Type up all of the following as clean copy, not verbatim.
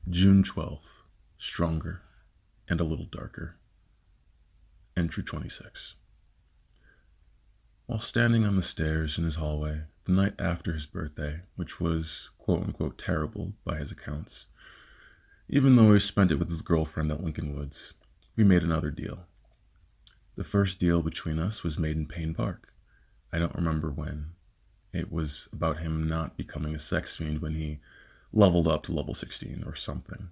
June 12th, stronger and a little darker. Entry 26. While standing on the stairs in his hallway the night after his birthday, which was quote unquote terrible by his accounts, even though he spent it with his girlfriend at Lincoln Woods, we made another deal. The first deal between us was made in Payne Park. I don't remember when. It was about him not becoming a sex fiend when he leveled up to level 16 or something.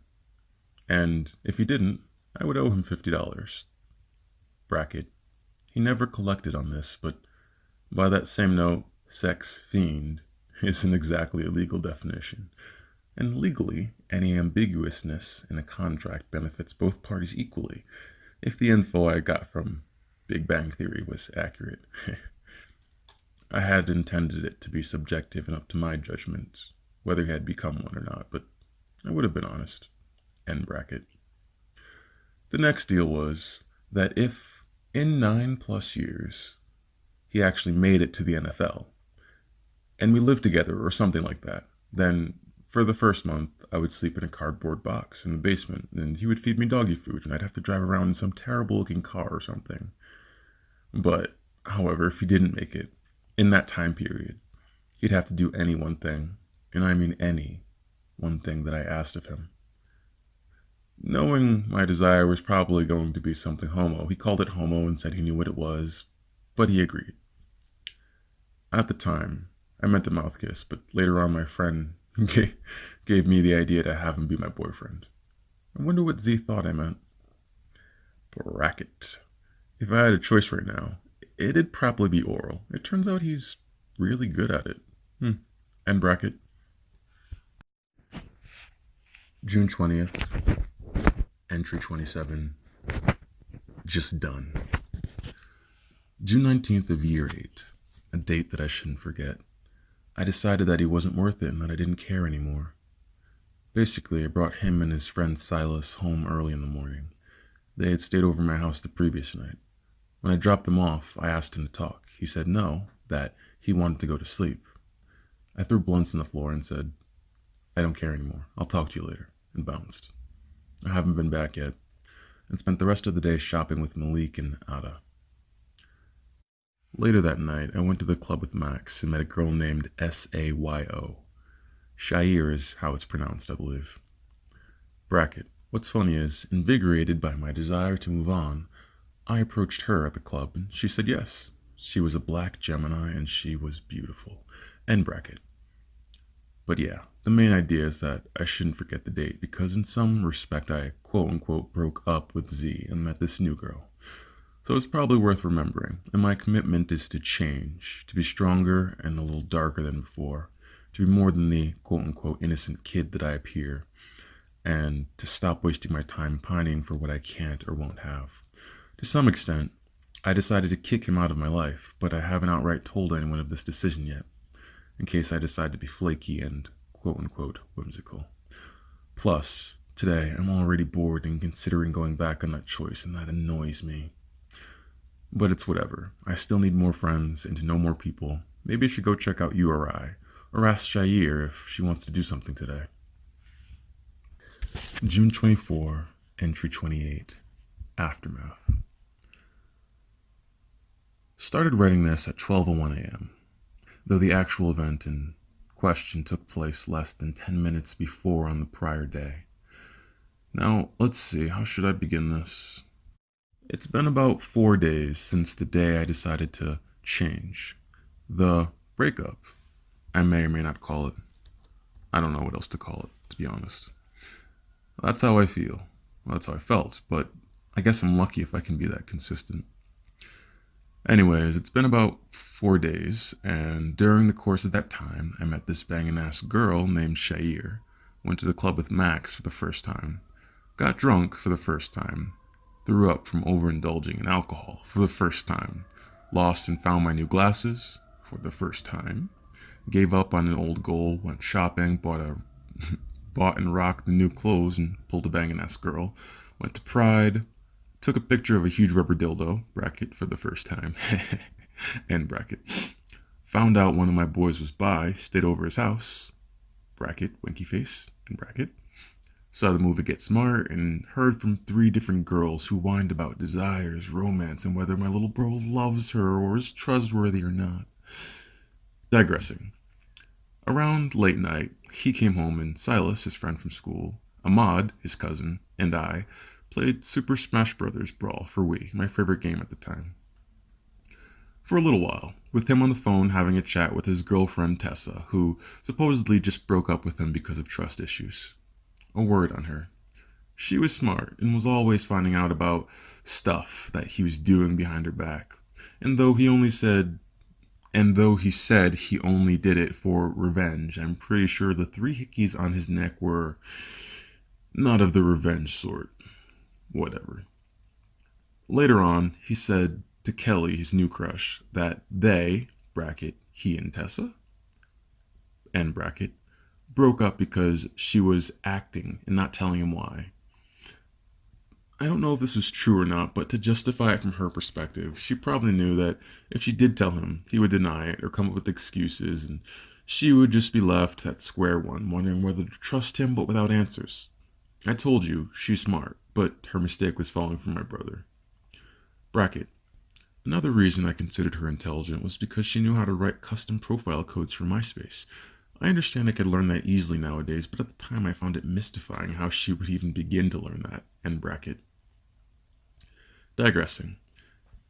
And if he didn't, I would owe him $50. Bracket. He never collected on this, but by that same note, sex fiend isn't exactly a legal definition. And legally, any ambiguousness in a contract benefits both parties equally, if the info I got from Big Bang Theory was accurate. I had intended it to be subjective and up to my judgment, whether he had become one or not, but I would have been honest. End bracket. The next deal was that if, in 9+ years, he actually made it to the NFL, and we lived together or something like that, then for the first month, I would sleep in a cardboard box in the basement, and he would feed me doggy food, and I'd have to drive around in some terrible looking car or something. But, however, if he didn't make it, in that time period, he'd have to do any one thing, and I mean any one thing that I asked of him. Knowing my desire was probably going to be something homo, he called it homo and said he knew what it was, but he agreed. At the time, I meant a mouth kiss, but later on my friend gave me the idea to have him be my boyfriend. I wonder what Z thought I meant. Bracket. If I had a choice right now, it'd probably be oral. It turns out he's really good at it. End bracket. June 20th, entry 27, just done. June 19th of year 8, a date that I shouldn't forget. I decided that he wasn't worth it and that I didn't care anymore. Basically, I brought him and his friend Silas home early in the morning. They had stayed over my house the previous night. When I dropped them off, I asked him to talk. He said no, that he wanted to go to sleep. I threw blunts on the floor and said, I don't care anymore. I'll talk to you later, and bounced. I haven't been back yet, and spent the rest of the day shopping with Malik and Ada. Later that night, I went to the club with Max and met a girl named Sayo. Shair is how it's pronounced, I believe. Bracket. What's funny is, invigorated by my desire to move on, I approached her at the club and she said yes. She was a black Gemini and she was beautiful. End bracket. But yeah, the main idea is that I shouldn't forget the date because in some respect I quote unquote broke up with Z and met this new girl. So it's probably worth remembering, and my commitment is to change, to be stronger and a little darker than before, to be more than the quote-unquote innocent kid that I appear, and to stop wasting my time pining for what I can't or won't have. To some extent, I decided to kick him out of my life, but I haven't outright told anyone of this decision yet, in case I decide to be flaky and quote-unquote whimsical. Plus, today I'm already bored and considering going back on that choice, and that annoys me. But it's whatever. I still need more friends and to know more people. Maybe I should go check out URI, or ask Shair if she wants to do something today. June 24, entry 28, Aftermath. Started writing this at 12:01 a.m., though the actual event in question took place less than 10 minutes before on the prior day. Now, let's see, how should I begin this? It's been about 4 days since the day I decided to change. The breakup, I may or may not call it. I don't know what else to call it, to be honest. That's how I feel. Well, that's how I felt, but I guess I'm lucky if I can be that consistent. Anyways, it's been about 4 days, and during the course of that time, I met this banging-ass girl named Shair, went to the club with Max for the first time, got drunk for the first time, threw up from overindulging in alcohol for the first time, lost and found my new glasses for the first time, gave up on an old goal, went shopping, bought and rocked the new clothes and pulled a banging-ass girl, went to Pride, took a picture of a huge rubber dildo, bracket, for the first time, end bracket. Found out one of my boys was bi, stayed over his house, bracket, winky face, end bracket. Saw the movie Get Smart and heard from 3 different girls who whined about desires, romance, and whether my little bro loves her or is trustworthy or not. Digressing. Around late night, he came home and Silas, his friend from school, Ahmad, his cousin, and I played Super Smash Bros. Brawl for Wii, my favorite game at the time. For a little while, with him on the phone having a chat with his girlfriend Tessa, who supposedly just broke up with him because of trust issues. A word on her. She was smart and was always finding out about stuff that he was doing behind her back. And though he said he only did it for revenge, I'm pretty sure the 3 hickeys on his neck were not of the revenge sort. Whatever. Later on, he said to Kelly, his new crush, that they, bracket, he and Tessa, end bracket, broke up because she was acting and not telling him why. I don't know if this was true or not, but to justify it from her perspective, she probably knew that if she did tell him, he would deny it or come up with excuses, and she would just be left at square one, wondering whether to trust him but without answers. I told you, she's smart, but her mistake was falling for my brother. Bracket. Another reason I considered her intelligent was because she knew how to write custom profile codes for MySpace. I understand I could learn that easily nowadays, but at the time I found it mystifying how she would even begin to learn that, end bracket. Digressing.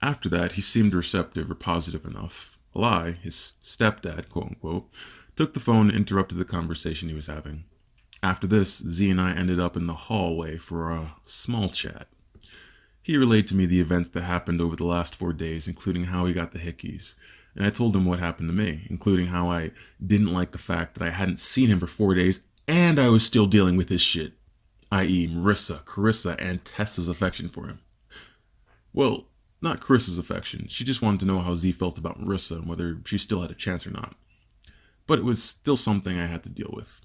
After that, he seemed receptive or positive enough. Eli, his stepdad, quote unquote, took the phone and interrupted the conversation he was having. After this, Z and I ended up in the hallway for a small chat. He relayed to me the events that happened over the last 4 days, including how he got the hickeys. And I told him what happened to me, including how I didn't like the fact that I hadn't seen him for 4 days and I was still dealing with his shit, i.e. Marissa, Carissa, and Tessa's affection for him. Well, not Carissa's affection. She just wanted to know how Z felt about Marissa and whether she still had a chance or not. But it was still something I had to deal with.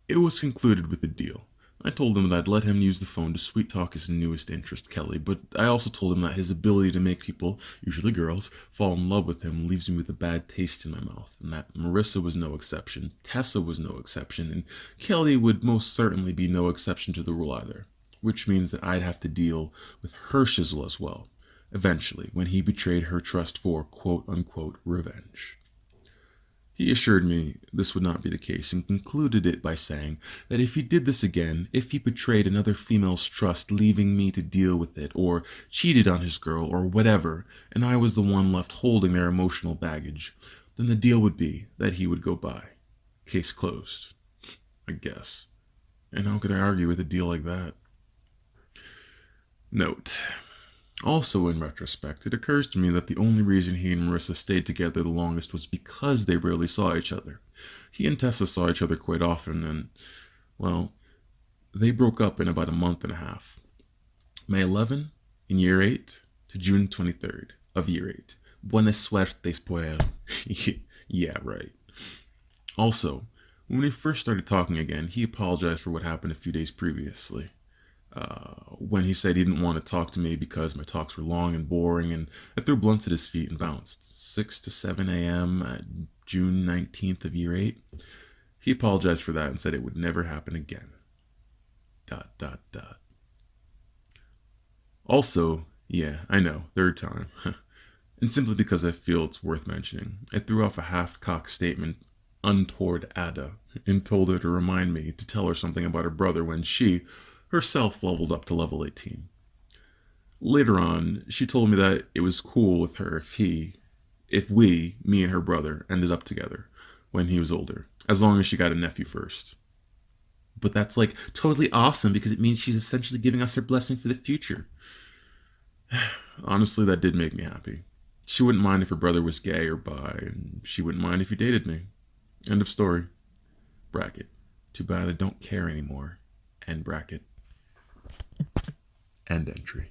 It was concluded with a deal. I told him that I'd let him use the phone to sweet talk his newest interest, Kelly, but I also told him that his ability to make people, usually girls, fall in love with him leaves me with a bad taste in my mouth, and that Marissa was no exception, Tessa was no exception, and Kelly would most certainly be no exception to the rule either, which means that I'd have to deal with her shizzle as well, eventually, when he betrayed her trust for quote-unquote revenge. He assured me this would not be the case and concluded it by saying that if he did this again, if he betrayed another female's trust, leaving me to deal with it, or cheated on his girl, or whatever, and I was the one left holding their emotional baggage, then the deal would be that he would go by. Case closed, I guess. And how could I argue with a deal like that? Note. Also, in retrospect, it occurs to me that the only reason he and Marissa stayed together the longest was because they rarely saw each other. He and Tessa saw each other quite often, and, well, they broke up in about a month and a half. May 11, in year 8, to June 23rd of year 8. Buena suerte, spoil. Yeah, right. Also, when we first started talking again, he apologized for what happened a few days previously. When he said he didn't want to talk to me because my talks were long and boring, and I threw blunts at his feet and bounced. 6 to 7 a.m. at June 19th of year 8. He apologized for that and said it would never happen again. ... Also, yeah, I know, 3rd time. And simply because I feel it's worth mentioning, I threw off a half-cocked statement untoward Ada and told her to remind me to tell her something about her brother when she herself leveled up to level 18. Later on, she told me that it was cool with her if we, me and her brother, ended up together when he was older, as long as she got a nephew first. But that's like totally awesome because it means she's essentially giving us her blessing for the future. Honestly, that did make me happy. She wouldn't mind if her brother was gay or bi, and she wouldn't mind if he dated me. End of story. Bracket. Too bad I don't care anymore. End bracket. End entry.